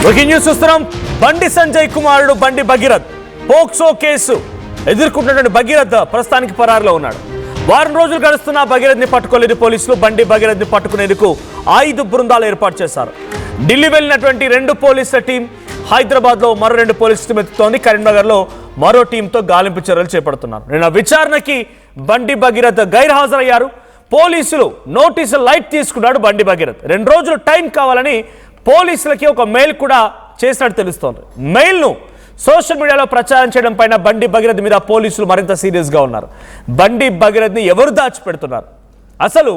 Breaking news చూస్తున్నాం. బండి సంజయ్ కుమారుడు బండి భగీరథ్ పోక్సో కేసు ఎదుర్కొంటున్నటువంటి భగీరథ్ ప్రస్తుతానికి పరారులో ఉన్నాడు. వారం రోజులు గడుస్తున్న భగీరథ్ని పట్టుకోలేని పోలీసులు బండి భగీరథ్ని పట్టుకునేందుకు 5 బృందాలు ఏర్పాటు చేశారు. ఢిల్లీ వెళ్లినటువంటి 2 పోలీసుల టీం హైదరాబాద్లో మరో 2 పోలీసుల టీం ఎత్తుతోంది. కరీంనగర్లో మరో టీంతో గాలింపు చర్యలు చేపడుతున్నారు. నిన్న విచారణకి బండి భగీరథ్ గైర్హాజరయ్యారు. పోలీసులు నోటీసు లైట్ తీసుకున్నాడు బండి భగీరథ్. 2 రోజులు టైం కావాలని పోలీసులకి ఒక మెయిల్ కూడా చేసినట్టు తెలుస్తోంది. మెయిల్ను సోషల్ మీడియాలో ప్రచారం చేయడం పైన బండి భగీరథ్ మీద పోలీసులు మరింత సీరియస్గా ఉన్నారు. బండి భగీరథ్ని ఎవరు దాచిపెడుతున్నారు? అసలు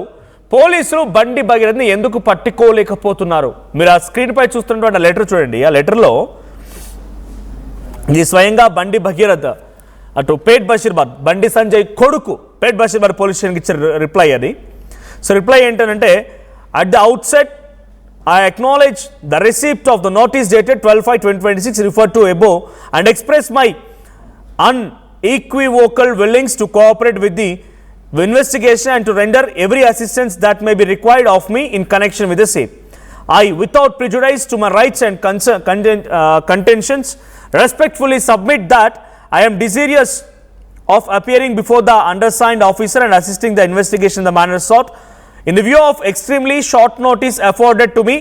పోలీసులు బండి భగీరథ్ని ఎందుకు పట్టుకోలేకపోతున్నారు? మీరు ఆ స్క్రీన్ పై చూస్తున్నటువంటి లెటర్ చూడండి. ఆ లెటర్లో ఇది స్వయంగా బండి భగీరథ్ అటు పేట్ బషీర్బాద్ బండి సంజయ్ కొడుకు పేట్ బషీర్బాద్ పోలీస్ స్టేషన్కి ఇచ్చిన రిప్లై అది. సో రిప్లై ఏంటంటే, at the outset I acknowledge the receipt of the notice dated 12/5/2026 referred to above and express my unequivocal willings to cooperate with the investigation and to render every assistance that may be required of me in connection with the same. I, without prejudice to my rights and contentions, respectfully submit that I am desirous of appearing before the undersigned officer and assisting the investigation in the manner sought. In the view of extremely short notice afforded to me,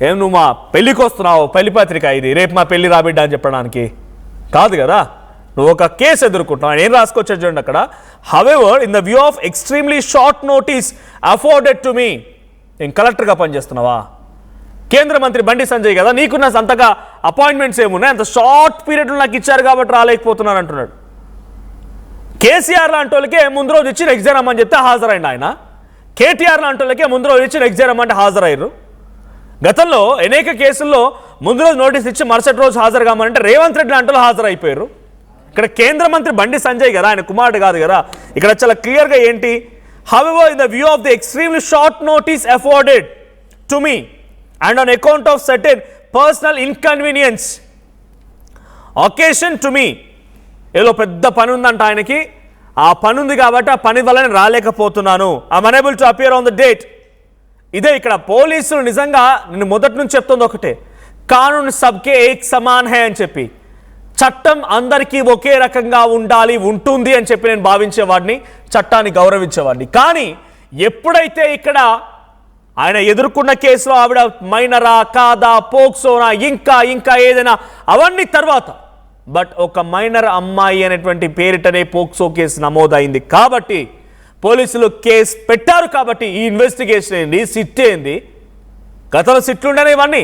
ఏం నువ్వు మా పెళ్ళికి వస్తున్నావు, పెళ్లి పత్రిక ఇది, రేపు మా పెళ్లి రాబిడ్డా అని చెప్పడానికి కాదు కదా, నువ్వు ఒక కేసు ఎదుర్కొంటున్నావు. ఏం రాసుకొచ్చా చూడండి అక్కడ. However in the view of extremely short notice afforded to me. నేను కలెక్టర్గా పనిచేస్తున్నావా? కేంద్ర మంత్రి బండి సంజయ్ కదా, నీకున్న అంతగా అపాయింట్మెంట్స్ ఏమున్నాయి? అంత షార్ట్ పీరియడ్లో నాకు ఇచ్చారు కాబట్టి రాలేకపోతున్నాను అంటున్నాడు. కేసీఆర్ లాంటి వాళ్ళకే ముందు రోజు ఇచ్చి ఎగ్జామ్ రమ్మని చెప్తే హాజరైంది ఆయన. కేటీఆర్ లాంటి వాళ్ళకే ముందు రోజు ఇచ్చి ఎగ్జామ్ రమ్మంటే హాజరయ్యారు. గతంలో అనేక కేసుల్లో ముందు రోజు నోటీస్ ఇచ్చి మరుసటి రోజు హాజరు కామంటే రేవంత్ రెడ్డి లాంటి వాళ్ళు హాజరైపోయారు. ఇక్కడ కేంద్ర మంత్రి బండి సంజయ్ కదా, ఆయన కుమారుడు కాదు కదా. ఇక్కడ చాలా క్లియర్గా ఏంటి, however in the view of the extremely short notice afforded to me and on account of certain personal inconvenience occasion to me. ఏదో పెద్ద పని ఉందంట ఆయనకి, ఆ పని ఉంది కాబట్టి ఆ పని వల్ల నేను రాలేకపోతున్నాను. I'm unable to appear on the date. ఇదే ఇక్కడ పోలీసులు నిజంగా నేను మొదటి నుంచి చెప్తుంది ఒకటే, కానూన్ సబ్కే ఏక్ సమాన్ హై అని చెప్పి, చట్టం అందరికీ ఒకే రకంగా ఉండాలి, ఉంటుంది అని చెప్పి నేను భావించేవాడిని, చట్టాన్ని గౌరవించేవాడిని. కానీ ఎప్పుడైతే ఇక్కడ ఆయన ఎదుర్కొన్న కేసులో ఆవిడ మైనరా కాదా, పోక్సోనా, ఇంకా ఏదైనా అవన్నీ తర్వాత, బట్ ఒక మైనర్ అమ్మాయి అనేటువంటి పేరిటనే పోక్సో కేసు నమోదైంది కాబట్టి, పోలీసులు కేసు పెట్టారు కాబట్టి ఈ ఇన్వెస్టిగేషన్ ఏంది, సిట్ ఏంది? గతంలో సిట్లు ఉండేనా ఇవన్నీ?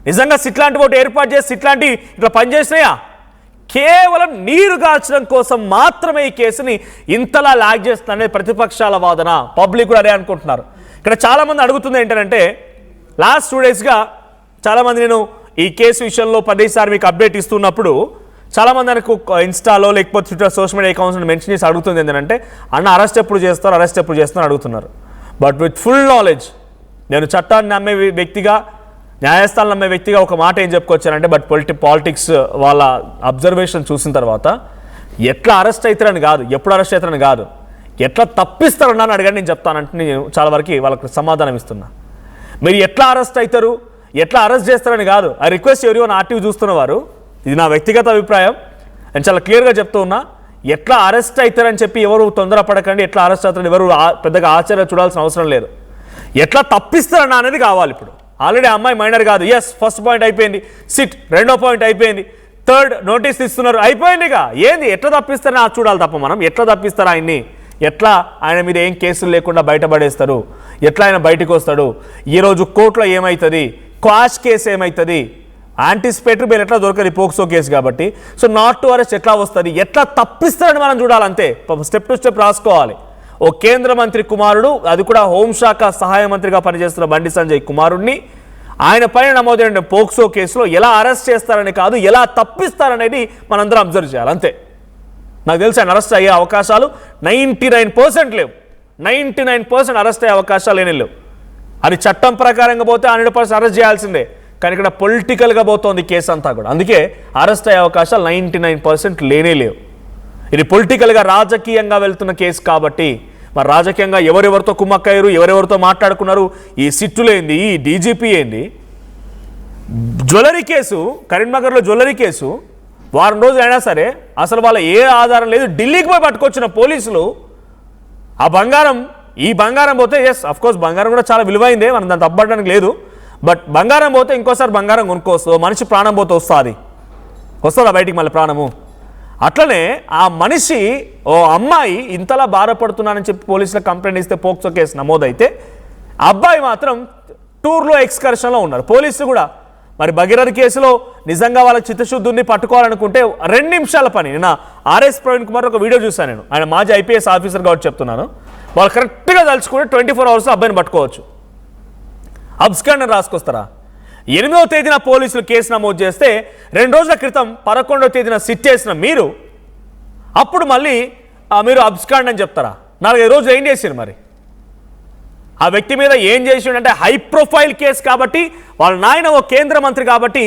నిజంగా సిట్ లాంటి ఒకటి ఏర్పాటు చేసి సిట్ లాంటి ఇట్లా పనిచేసినాయా? కేవలం నీరు కాల్చడం కోసం మాత్రమే ఈ కేసుని ఇంతలా లాగ్ చేస్తుందనేది ప్రతిపక్షాల వాదన. పబ్లిక్ కూడా అదే అనుకుంటున్నారు. ఇక్కడ చాలామంది అడుగుతుంది ఏంటంటే, లాస్ట్ 2 డేస్గా చాలామంది నేను ఈ కేసు విషయంలో 10 సార్లు మీకు అప్డేట్ ఇస్తున్నప్పుడు చాలామంది నాకు ఇన్స్టాలో లేకపోతే Twitter social media accounts mention చేసి అడుగుతుంది ఏంటంటే, అన్న అరెస్ట్ ఎప్పుడు చేస్తారు అడుగుతున్నారు. బట్ విత్ ఫుల్ నాలెడ్జ్, నేను చట్టాన్ని నమ్మే వ్యక్తిగా, న్యాయస్థానం నమ్మే వ్యక్తిగా ఒక మాట ఏం చెప్పుకొచ్చానంటే, బట్ పాలిటిక్స్ వాళ్ళ అబ్జర్వేషన్ చూసిన తర్వాత ఎట్లా అరెస్ట్ అవుతారని కాదు, ఎప్పుడు అరెస్ట్ అవుతారని కాదు, ఎట్లా తప్పిస్తారన్నా అని అడగండి, నేను చెప్తానంటే నేను చాలా వరకు వాళ్ళకి సమాధానం ఇస్తున్నా. మీరు ఎట్లా అరెస్ట్ అవుతారు, ఎట్లా అరెస్ట్ చేస్తారని కాదు. ఐ రిక్వెస్ట్ ఎవరివన్ ఆర్టీవీ చూస్తున్నవారు, ఇది నా వ్యక్తిగత అభిప్రాయం, నేను చాలా క్లియర్గా చెప్తూ ఉన్నా, ఎట్లా అరెస్ట్ అవుతారని చెప్పి ఎవరు తొందరపడకండి. ఎట్లా అరెస్ట్ అవుతారని ఎవరు పెద్దగా ఆశ్చర్య చూడాల్సిన అవసరం లేదు. ఎట్లా తప్పిస్తారన్నా అనేది కావాలి. ఇప్పుడు ఆల్రెడీ అమ్మాయి మైనర్ కాదు, ఎస్, ఫస్ట్ పాయింట్ అయిపోయింది, సిట్ 2వ పాయింట్ అయిపోయింది, 3rd నోటీస్ ఇస్తున్నారు, అయిపోయిందిగా. ఏంది ఎట్లా తప్పిస్తారని చూడాలి తప్ప మనం ఎట్లా తప్పిస్తారు ఆయన్ని, ఎట్లా ఆయన మీద ఏం కేసులు లేకుండా బయటపడేస్తారు, ఎట్లా ఆయన బయటకు వస్తాడు, ఈరోజు కోర్టులో ఏమవుతుంది, క్వాష్ కేసు ఏమవుతుంది, యాంటిసిపేటరీ బెయిల్ ఎట్లా దొరకదు పోక్సో కేసు కాబట్టి. సో నాట్ టు అరెస్ట్ ఎట్లా వస్తుంది, ఎట్లా తప్పిస్తారని మనం చూడాలంతే. స్టెప్ టు స్టెప్ రాసుకోవాలి. ఓ కేంద్ర మంత్రి కుమారుడు, అది కూడా హోంశాఖ సహాయ మంత్రిగా పనిచేస్తున్న బండి సంజయ్ కుమారుడిని ఆయన పైన నమోదైన పోక్సో కేసులో ఎలా అరెస్ట్ చేస్తారని కాదు, ఎలా తప్పిస్తారనేది మనందరం అబ్జర్వ్ చేయాలి అంతే. నాకు తెలిసి ఆయన అరెస్ట్ అయ్యే అవకాశాలు 99% లేవు. 99% అరెస్ట్ అయ్యే అవకాశాలు ఏమీ లేవు. అది చట్టం ప్రకారంగా పోతే 100% అరెస్ట్ చేయాల్సిందే. కానీ ఇక్కడ పొలిటికల్గా పోతోంది కేసు అంతా కూడా. అందుకే అరెస్ట్ అయ్యే అవకాశాలు 99% లేనే లేవు. ఇది పొలిటికల్గా రాజకీయంగా వెళ్తున్న కేసు కాబట్టి మరి రాజకీయంగా ఎవరెవరితో కుమ్మక్కయ్యారు, ఎవరెవరితో మాట్లాడుకున్నారు, ఈ సిట్టులు ఏంది, ఈ డీజీపీ ఏంది, జ్యువెలరీ కేసు, కరీంనగర్లో జ్యువెలరీ కేసు వారం రోజులు అయినా సరే అసలు వాళ్ళ ఏ ఆధారం లేదు, ఢిల్లీకి పోయి పట్టుకొచ్చిన పోలీసులు ఆ బంగారం, ఈ బంగారం పోతే ఎస్ అఫ్కోర్స్ బంగారం కూడా చాలా విలువైందే, మనం దాన్ని తప్పడానికి లేదు. బట్ బంగారం పోతే ఇంకోసారి బంగారం కొనుక్కోవచ్చు, మనిషి ప్రాణం పోతే వస్తుందా బయటికి మళ్ళీ ప్రాణము? అట్లనే ఆ మనిషి ఓ అమ్మాయి ఇంతలా బాధపడుతున్నానని చెప్పి పోలీసులకు కంప్లైంట్ ఇస్తే పోక్సో కేసు నమోదైతే అబ్బాయి మాత్రం టూర్లో ఎక్స్కర్షన్లో ఉన్నారు. పోలీసులు కూడా మరి భగీరథ కేసులో నిజంగా వాళ్ళ చిత్తశుద్ధుని పట్టుకోవాలనుకుంటే 2 నిమిషాల పని. నిన్న ఆర్ఎస్ ప్రవీణ్ కుమార్ ఒక వీడియో చూశాను నేను, ఆయన మాజీ ఐపీఎస్ ఆఫీసర్ కాబట్టి చెప్తున్నాను. వాళ్ళు కరెక్ట్గా తలుచుకుంటే 24 అవర్స్ అబ్బాయిని పట్టుకోవచ్చు. అబ్స్కాండ్ అని రాసుకొస్తారా? 8వ తేదీన పోలీసులు కేసు నమోదు చేస్తే 2 రోజుల క్రితం 11వ తేదీన సిట్ చేసిన మీరు అప్పుడు మళ్ళీ మీరు అబ్స్కాండ్ అని చెప్తారా? 4-5 రోజులు ఏం చేశారు మరి? ఆ వ్యక్తి మీద ఏం చేసిండంటే హై ప్రొఫైల్ కేసు కాబట్టి, వాళ్ళ నాయన ఓ కేంద్ర మంత్రి కాబట్టి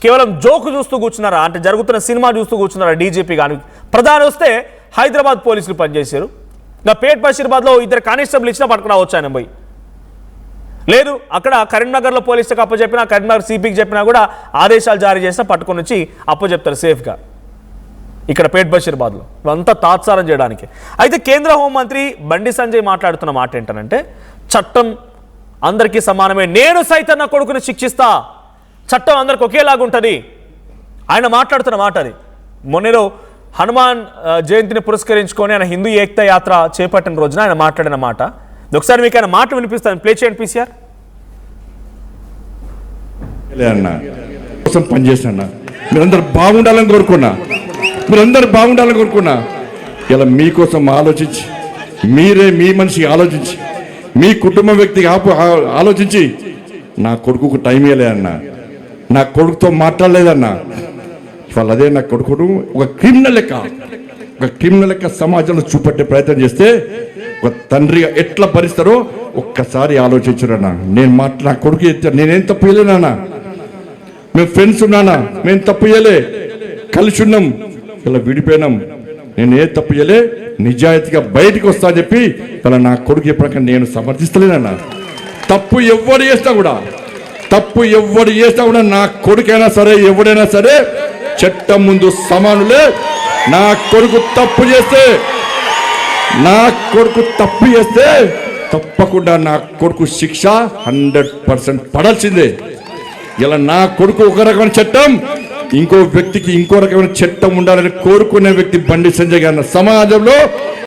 కేవలం జోకు చూస్తూ కూర్చున్నారా? అంటే జరుగుతున్న సినిమా చూస్తూ కూర్చున్నారా? డీజీపీ కానీ ప్రధాని వస్తే హైదరాబాద్ పోలీసులు పనిచేశారు. ఇంకా పేట్ బషీర్బాద్లో 2 కానిస్టేబుల్ ఇచ్చినా పట్టుకురావచ్చు ఆయన పోయి. లేదు అక్కడ కరీంనగర్లో పోలీసులకు అప్పచెప్పినా, కరీంనగర్ సిపికి చెప్పినా కూడా ఆదేశాలు జారీ చేసినా పట్టుకొని వచ్చి అప్పచెప్తారు సేఫ్గా. ఇక్కడ పేట్ బషీర్బాద్లో ఇవంతా తాత్సారం చేయడానికి. అయితే కేంద్ర హోంమంత్రి బండి సంజయ్ మాట్లాడుతున్న మాట ఏంటంటే చట్టం అందరికీ సమానమే, నేను సైతం నా కొడుకుని శిక్షిస్తా, చట్టం అందరికి ఒకేలాగుంటుంది ఆయన మాట్లాడుతున్న మాట అది. మొన్నలో హనుమాన్ జయంతిని పురస్కరించుకొని ఆయన హిందూ ఏకతా యాత్ర చేపట్టిన రోజున ఆయన మాట్లాడిన మాట. ఒకసారి మీకు ఆయన మాట వినిపిస్తాను, ప్లే చేయండి పీసీఆర్. కోసం పనిచేసిన మీరందరూ బాగుండాలని కోరుకున్నా, ఇలా మీకోసం ఆలోచించి, మీరే మీ మనిషి ఆలోచించి, మీ కుటుంబ వ్యక్తికి ఆలోచించి నా కొడుకుకు టైం ఇవ్వలేదన్నా, నా కొడుకుతో మాట్లాడలేదన్నా. ఇవాళ అదే నా కొడుకును ఒక క్రిమినల్ లెక్క సమాజంలో చూపెట్టే ప్రయత్నం చేస్తే ఒక తండ్రిగా ఎట్లా భరిస్తారో ఒక్కసారి ఆలోచించురన్నా. నా కొడుకు నేనేం తప్పు చేయలేనా? మేము ఫ్రెండ్స్ ఉన్నానా? మేము తప్పు చేయలే, కలిసి ఉన్నాం, ఇలా విడిపోయినాం. నేను ఏ తప్పు చేయలే, నిజాయితీగా బయటికి వస్తా అని చెప్పి తన నా కొడుకు ఎప్పటికీ నేను సమర్థిస్తలేనన్నా. తప్పు ఎవరు చేసినా కూడా నా కొడుకైనా సరే ఎవడైనా సరే చట్టం ముందు సమానులే. నా కొడుకు తప్పు చేస్తే తప్పకుండా నా కొడుకు శిక్ష 100% పడాల్సిందే. ఇలా నా కొడుకు ఒక రకమైన చట్టం, ఇంకో వ్యక్తికి ఇంకో రకమైన చట్టం ఉండాలని కోరుకునే వ్యక్తి బండి సంజయ్ గారు. సమాజంలో